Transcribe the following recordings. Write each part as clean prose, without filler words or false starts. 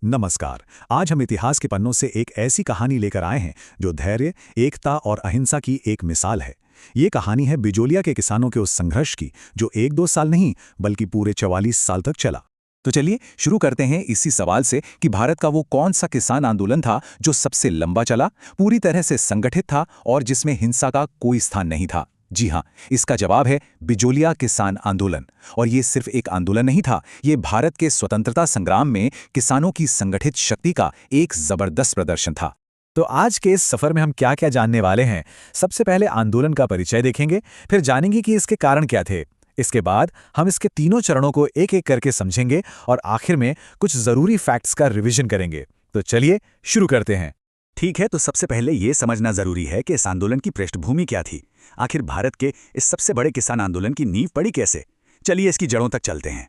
नमस्कार। आज हम इतिहास के पन्नों से एक ऐसी कहानी लेकर आए हैं जो धैर्य, एकता और अहिंसा की एक मिसाल है। ये कहानी है बिजोलिया के किसानों के उस संघर्ष की जो एक दो साल नहीं बल्कि पूरे 44 साल तक चला। तो चलिए शुरू करते हैं इसी सवाल से कि भारत का वो कौन सा किसान आंदोलन था जो सबसे लंबा चला, पूरी तरह से संगठित था और जिसमें हिंसा का कोई स्थान नहीं था। जी हाँ, इसका जवाब है बिजोलिया किसान आंदोलन। और ये सिर्फ एक आंदोलन नहीं था, ये भारत के स्वतंत्रता संग्राम में किसानों की संगठित शक्ति का एक जबरदस्त प्रदर्शन था। तो आज के इस सफर में हम क्या क्या जानने वाले हैं। सबसे पहले आंदोलन का परिचय देखेंगे, फिर जानेंगे कि इसके कारण क्या थे। इसके बाद हम इसके तीनों चरणों को एक एक करके समझेंगे और आखिर में कुछ जरूरी फैक्ट्स का रिवीजन करेंगे। तो चलिए शुरू करते हैं। ठीक है, तो सबसे पहले ये समझना जरूरी है कि इस आंदोलन की पृष्ठभूमि क्या थी। आखिर भारत के इस सबसे बड़े किसान आंदोलन की नींव पड़ी कैसे? चलिए इसकी जड़ों तक चलते हैं।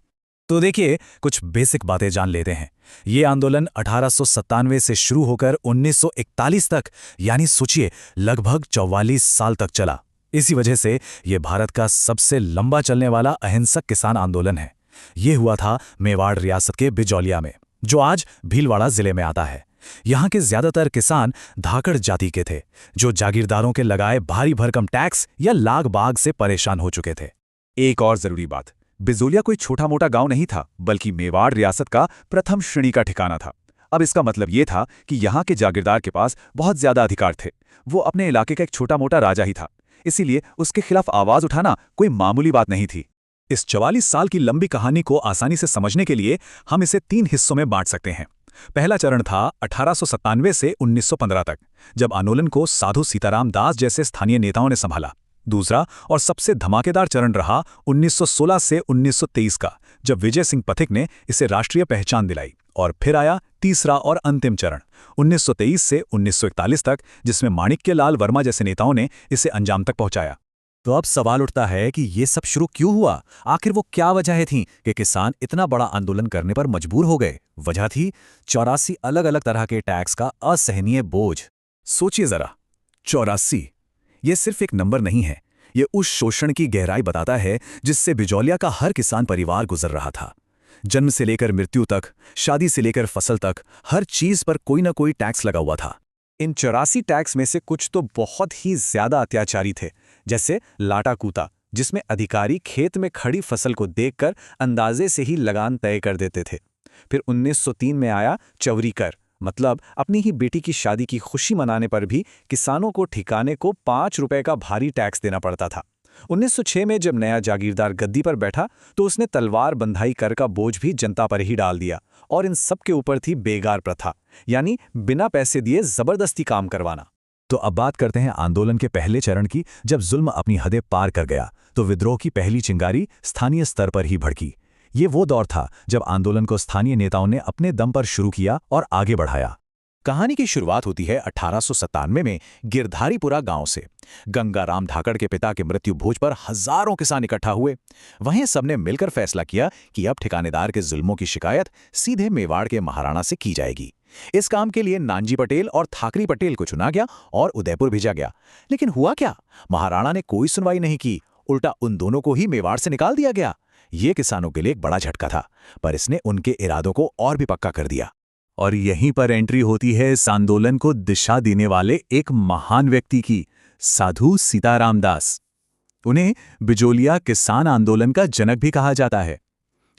तो देखिए, कुछ बेसिक बातें जान लेते हैं। ये आंदोलन 1897 से शुरू होकर 1941 तक, यानी सोचिए लगभग 44 साल तक चला। इसी वजह से ये भारत का सबसे लंबा चलने वाला अहिंसक किसान आंदोलन है। ये हुआ था मेवाड़ रियासत के बिजौलिया में, जो आज भीलवाड़ा जिले में आता है। यहाँ के ज्यादातर किसान धाकड़ जाति के थे, जो जागीरदारों के लगाए भारी भरकम टैक्स या लाग बाग से परेशान हो चुके थे। एक और जरूरी बात, बिजोलिया कोई छोटा मोटा गांव नहीं था, बल्कि मेवाड़ रियासत का प्रथम श्रेणी का ठिकाना था। अब इसका मतलब ये था कि यहाँ के जागीरदार के पास बहुत ज्यादा अधिकार थे। वो अपने इलाके का एक छोटा मोटा राजा ही था, इसीलिए उसके खिलाफ आवाज उठाना कोई मामूली बात नहीं थी। इस 44 साल की लंबी कहानी को आसानी से समझने के लिए हम इसे 3 हिस्सों में बांट सकते हैं। पहला चरण था 1897 से 1915 तक, जब आंदोलन को साधु सीताराम दास जैसे स्थानीय नेताओं ने संभाला। दूसरा और सबसे धमाकेदार चरण रहा 1916 से 1923 का, जब विजय सिंह पथिक ने इसे राष्ट्रीय पहचान दिलाई। और फिर आया तीसरा और अंतिम चरण 1923 से 1941 तक, जिसमें माणिक्यलाल वर्मा जैसे नेताओं ने इसे अंजाम तक पहुंचाया। तो अब सवाल उठता है कि ये सब शुरू क्यों हुआ? आखिर वो क्या वजहें थीं कि किसान इतना बड़ा आंदोलन करने पर मजबूर हो गए? वजह थी 84 अलग अलग तरह के टैक्स का असहनीय बोझ। सोचिए जरा, 84! ये सिर्फ एक नंबर नहीं है, ये उस शोषण की गहराई बताता है जिससे बिजौलिया का हर किसान परिवार गुजर रहा था। जन्म से लेकर मृत्यु तक, शादी से लेकर फसल तक, हर चीज पर कोई ना कोई टैक्स लगा हुआ था। इन 84 टैक्स में से कुछ तो बहुत ही ज्यादा अत्याचारी थे, जैसे लाटा कूता, जिसमें अधिकारी खेत में खड़ी फसल को देखकर अंदाजे से ही लगान तय कर देते थे। फिर 1903 में आया चवरी कर, मतलब अपनी ही बेटी की शादी की खुशी मनाने पर भी किसानों को ठिकाने को 5 रुपए का भारी टैक्स देना पड़ता था। 1906 में जब नया जागीरदार गद्दी पर बैठा तो उसने तलवार बंधाई कर का बोझ भी जनता पर ही डाल दिया। और इन सब के ऊपर थी बेगार प्रथा, यानी बिना पैसे दिए जबरदस्ती काम करवाना। तो अब बात करते हैं आंदोलन के पहले चरण की। जब जुल्म अपनी हदें पार कर गया तो विद्रोह की पहली चिंगारी स्थानीय स्तर पर ही भड़की। ये वो दौर था जब आंदोलन को स्थानीय नेताओं ने अपने दम पर शुरू किया और आगे बढ़ाया। कहानी की शुरुआत होती है 1897 में गिरधारीपुरा गांव से। गंगाराम धाकड़ के पिता के मृत्यु भोज पर हजारों किसान इकट्ठा हुए। वहीं सबने मिलकर फैसला किया कि अब ठिकानेदार के जुल्मों की शिकायत सीधे मेवाड़ के महाराणा से की जाएगी। इस काम के लिए नानजी पटेल और थाकरी पटेल को चुना गया और उदयपुर भेजा गया। लेकिन हुआ क्या? महाराणा ने कोई सुनवाई नहीं की, उल्टा उन दोनों को ही मेवाड़ से निकाल दिया गया। ये किसानों के लिए एक बड़ा झटका था, पर इसने उनके इरादों को और भी पक्का कर दिया। और यहीं पर एंट्री होती है इस आंदोलन को दिशा देने वाले एक महान व्यक्ति की, साधु सीताराम दास। उन्हें बिजोलिया किसान आंदोलन का जनक भी कहा जाता है।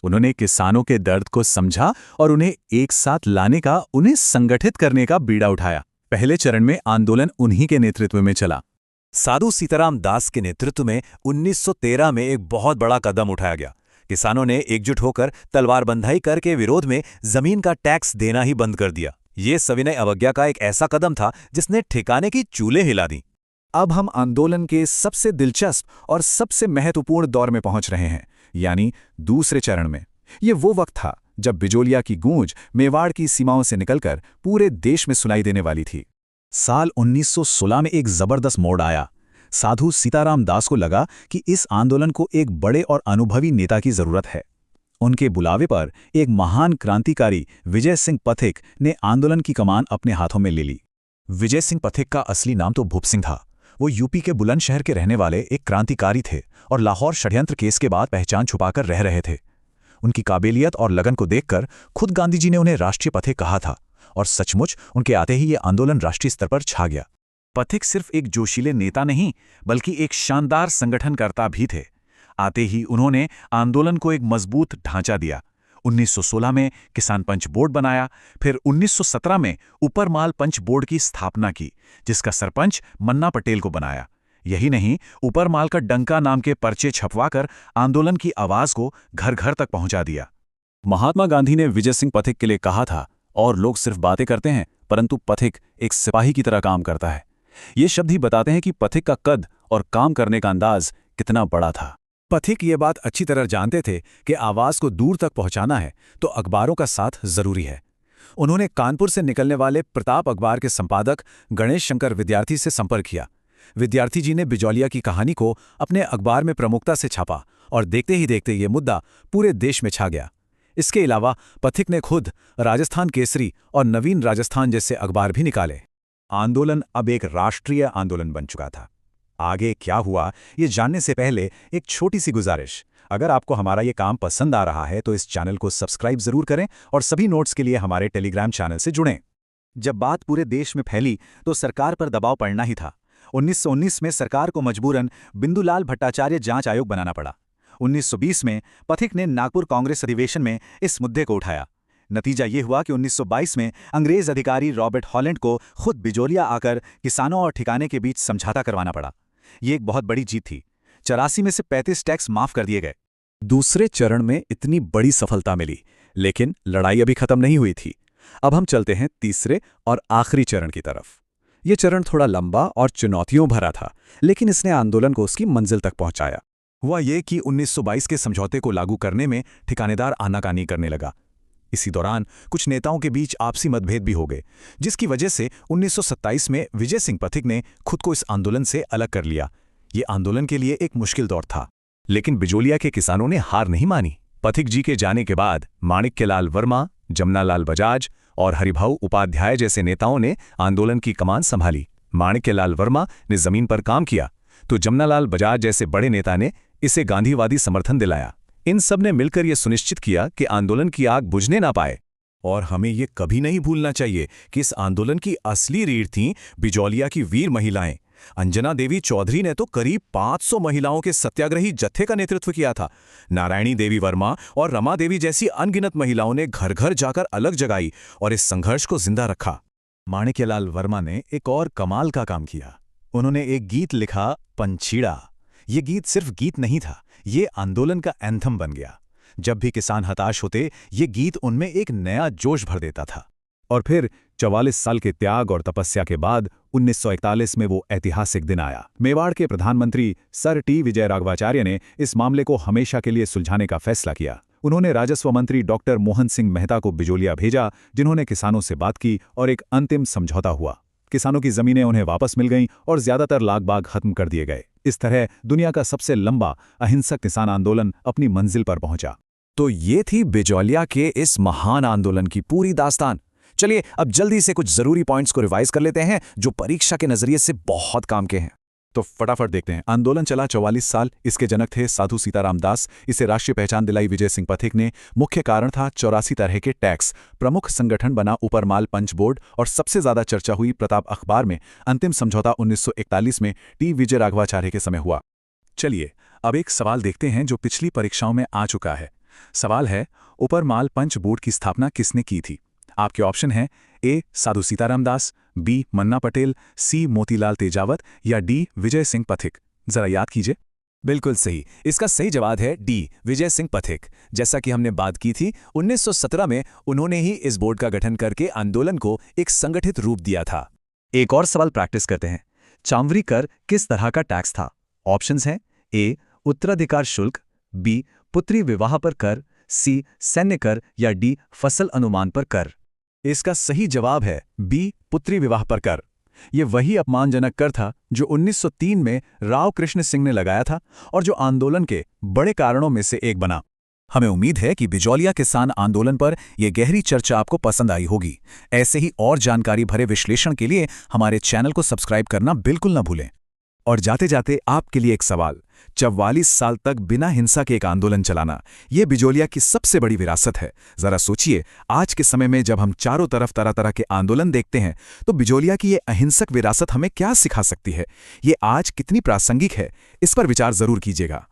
उन्होंने किसानों के दर्द को समझा और उन्हें एक साथ लाने का, उन्हें संगठित करने का बीड़ा उठाया। पहले चरण में आंदोलन उन्हीं के नेतृत्व में चला। साधु सीताराम दास के नेतृत्व में 1913 में एक बहुत बड़ा कदम उठाया गया। किसानों ने एकजुट होकर तलवार बंधाई कर के विरोध में जमीन का टैक्स देना ही बंद कर दिया। ये सविनय अवज्ञा का एक ऐसा कदम था जिसने ठिकाने की चूल्हे हिला दी। अब हम आंदोलन के सबसे दिलचस्प और सबसे महत्वपूर्ण दौर में पहुंच रहे हैं, यानी दूसरे चरण में। ये वो वक्त था जब बिजोलिया की गूंज मेवाड़ की सीमाओं से निकलकर पूरे देश में सुनाई देने वाली थी। साल 1916 में एक जबरदस्त मोड़ आया। साधु सीताराम दास को लगा कि इस आंदोलन को एक बड़े और अनुभवी नेता की जरूरत है। उनके बुलावे पर एक महान क्रांतिकारी विजय सिंह पथिक ने आंदोलन की कमान अपने हाथों में ले ली। विजय सिंह पथिक का असली नाम तो भूप सिंह था। वो यूपी के बुलंदशहर के रहने वाले एक क्रांतिकारी थे और लाहौर षड्यंत्र केस के बाद पहचान छुपाकर रह रहे थे। उनकी काबिलियत और लगन को देखकर खुद गांधी जी ने उन्हें राष्ट्रीय पथिक कहा था, और सचमुच उनके आते ही ये आंदोलन राष्ट्रीय स्तर पर छा गया। पथिक सिर्फ एक जोशीले नेता नहीं, बल्कि एक शानदार संगठनकर्ता भी थे। आते ही उन्होंने आंदोलन को एक मजबूत ढांचा दिया। 1916 में किसान पंच बोर्ड बनाया, फिर 1917 में ऊपरमाल पंच बोर्ड की स्थापना की, जिसका सरपंच मन्ना पटेल को बनाया। यही नहीं, ऊपरमाल का डंका नाम के पर्चे छपवाकर आंदोलन की आवाज को घर घर तक पहुंचा दिया। महात्मा गांधी ने विजय सिंह पथिक के लिए कहा था, और लोग सिर्फ बातें करते हैं, परंतु पथिक एक सिपाही की तरह काम करता है। ये शब्द ही बताते हैं कि पथिक का कद और काम करने का अंदाज कितना बड़ा था। पथिक ये बात अच्छी तरह जानते थे कि आवाज को दूर तक पहुंचाना है तो अखबारों का साथ जरूरी है। उन्होंने कानपुर से निकलने वाले प्रताप अखबार के संपादक गणेश शंकर विद्यार्थी से संपर्क किया। विद्यार्थी जी ने बिजौलिया की कहानी को अपने अखबार में प्रमुखता से छापा, और देखते ही देखते ये मुद्दा पूरे देश में छा गया। इसके अलावा पथिक ने खुद राजस्थान केसरी और नवीन राजस्थान जैसे अखबार भी निकाले। आंदोलन अब एक राष्ट्रीय आंदोलन बन चुका था। आगे क्या हुआ ये जानने से पहले एक छोटी सी गुजारिश। अगर आपको हमारा ये काम पसंद आ रहा है तो इस चैनल को सब्सक्राइब जरूर करें और सभी नोट्स के लिए हमारे टेलीग्राम चैनल से जुड़ें। जब बात पूरे देश में फैली तो सरकार पर दबाव पड़ना ही था। 1919 में सरकार को मजबूरन बिंदुलाल भट्टाचार्य जांच आयोग बनाना पड़ा। 1920 में पथिक ने नागपुर कांग्रेस अधिवेशन में इस मुद्दे को उठाया। नतीजा ये हुआ कि 1922 में अंग्रेज अधिकारी रॉबर्ट हॉलैंड को खुद बिजौलिया आकर किसानों और ठिकाने के बीच समझौता करवाना पड़ा। ये एक बहुत बड़ी जीत थी। 84 में से 35 टैक्स माफ कर दिए गए। दूसरे चरण में इतनी बड़ी सफलता मिली, लेकिन लड़ाई अभी खत्म नहीं हुई थी। अब हम चलते हैं तीसरे और आखिरी चरण की तरफ। ये चरण थोड़ा लंबा और चुनौतियों भरा था, लेकिन इसने आंदोलन को उसकी मंजिल तक पहुंचाया। हुआ ये कि 1922 के समझौते को लागू करने में ठिकानेदार आनाकानी करने लगा। इसी दौरान कुछ नेताओं के बीच आपसी मतभेद भी हो गए, जिसकी वजह से 1927 में विजय सिंह पथिक ने खुद को इस आंदोलन से अलग कर लिया। ये आंदोलन के लिए एक मुश्किल दौर था, लेकिन बिजौलिया के किसानों ने हार नहीं मानी। पथिक जी के जाने के बाद माणिक्यलाल वर्मा, जमनालाल बजाज और हरिभाऊ उपाध्याय जैसे नेताओं ने आंदोलन की कमान संभाली। माणिक्यलाल वर्मा ने जमीन पर काम किया, तो जमनालाल बजाज जैसे बड़े नेता ने इसे गांधीवादी समर्थन दिलाया। इन सब ने मिलकर यह सुनिश्चित किया कि आंदोलन की आग बुझने ना पाए। और हमें ये कभी नहीं भूलना चाहिए कि इस आंदोलन की असली रीढ़ थीं बिजौलिया की वीर महिलाएं। अंजना देवी चौधरी ने तो करीब 500 महिलाओं के सत्याग्रही जत्थे का नेतृत्व किया था। नारायणी देवी वर्मा और रमा देवी जैसी अनगिनत महिलाओं ने घर घर जाकर अलग जगाई और इस संघर्ष को जिंदा रखा। माणिक्यलाल वर्मा ने एक और कमाल का काम किया। उन्होंने एक गीत लिखा, पंछीड़ा। ये गीत सिर्फ गीत नहीं था, ये आंदोलन का एंथम बन गया। जब भी किसान हताश होते, ये गीत उनमें एक नया जोश भर देता था। और फिर 44 साल के त्याग और तपस्या के बाद 1941 में वो ऐतिहासिक दिन आया। मेवाड़ के प्रधानमंत्री सर टी विजय राघवाचार्य ने इस मामले को हमेशा के लिए सुलझाने का फैसला किया। उन्होंने राजस्व मंत्री डॉक्टर मोहन सिंह मेहता को बिजौलिया भेजा, जिन्होंने किसानों से बात की और एक अंतिम समझौता हुआ। किसानों की जमीनें उन्हें वापस मिल गईं और ज्यादातर लाग बाग खत्म कर दिए गए। इस तरह दुनिया का सबसे लंबा अहिंसक किसान आंदोलन अपनी मंजिल पर पहुंचा। तो ये थी बिजौलिया के इस महान आंदोलन की पूरी दास्तान। चलिए अब जल्दी से कुछ जरूरी पॉइंट्स को रिवाइज कर लेते हैं जो परीक्षा के नजरिए से बहुत काम के हैं। तो फटाफट देखते हैं। आंदोलन चला 44 साल। इसके जनक थे साधु सीताराम दास। इसे राष्ट्रीय पहचान दिलाई विजय सिंह पथिक ने। मुख्य कारण था 84 तरह के टैक्स। प्रमुख संगठन बना ऊपरमाल पंच बोर्ड और सबसे ज्यादा चर्चा हुई प्रताप अखबार में। अंतिम समझौता 1941 में टी विजय राघवाचार्य के समय हुआ। चलिए अब एक सवाल देखते हैं जो पिछली परीक्षाओं में आ चुका है। सवाल है, ऊपरमाल पंच बोर्ड की स्थापना किसने की थी? आपके ऑप्शन हैं ए साधु सीताराम दास, बी मन्ना पटेल, सी मोतीलाल तेजावत या डी विजय सिंह पथिक। जरा याद कीजिए। बिल्कुल सही। इसका सही जवाब है डी विजय सिंह पथिक। जैसा कि हमने बात की थी, 1917 में उन्होंने ही इस बोर्ड का गठन करके आंदोलन को एक संगठित रूप दिया था। एक और सवाल प्रैक्टिस करते हैं। चांवरी कर किस तरह का टैक्स था? ऑप्शंस हैं ए उत्तराधिकार शुल्क, बी पुत्री विवाह पर कर, सी सैन्य कर या डी फसल अनुमान पर कर। इसका सही जवाब है बी पुत्री विवाह पर कर। यह वही अपमानजनक कर था जो 1903 में राव कृष्ण सिंह ने लगाया था और जो आंदोलन के बड़े कारणों में से एक बना। हमें उम्मीद है कि बिजौलिया किसान आंदोलन पर यह गहरी चर्चा आपको पसंद आई होगी। ऐसे ही और जानकारी भरे विश्लेषण के लिए हमारे चैनल को सब्सक्राइब करना बिल्कुल न भूलें। और जाते जाते आपके लिए एक सवाल, 44 साल तक बिना हिंसा के एक आंदोलन चलाना, ये बिजोलिया की सबसे बड़ी विरासत है। जरा सोचिए, आज के समय में जब हम चारों तरफ तरह तरह के आंदोलन देखते हैं, तो बिजोलिया की ये अहिंसक विरासत हमें क्या सिखा सकती है? ये आज कितनी प्रासंगिक है, इस पर विचार जरूर कीजिएगा।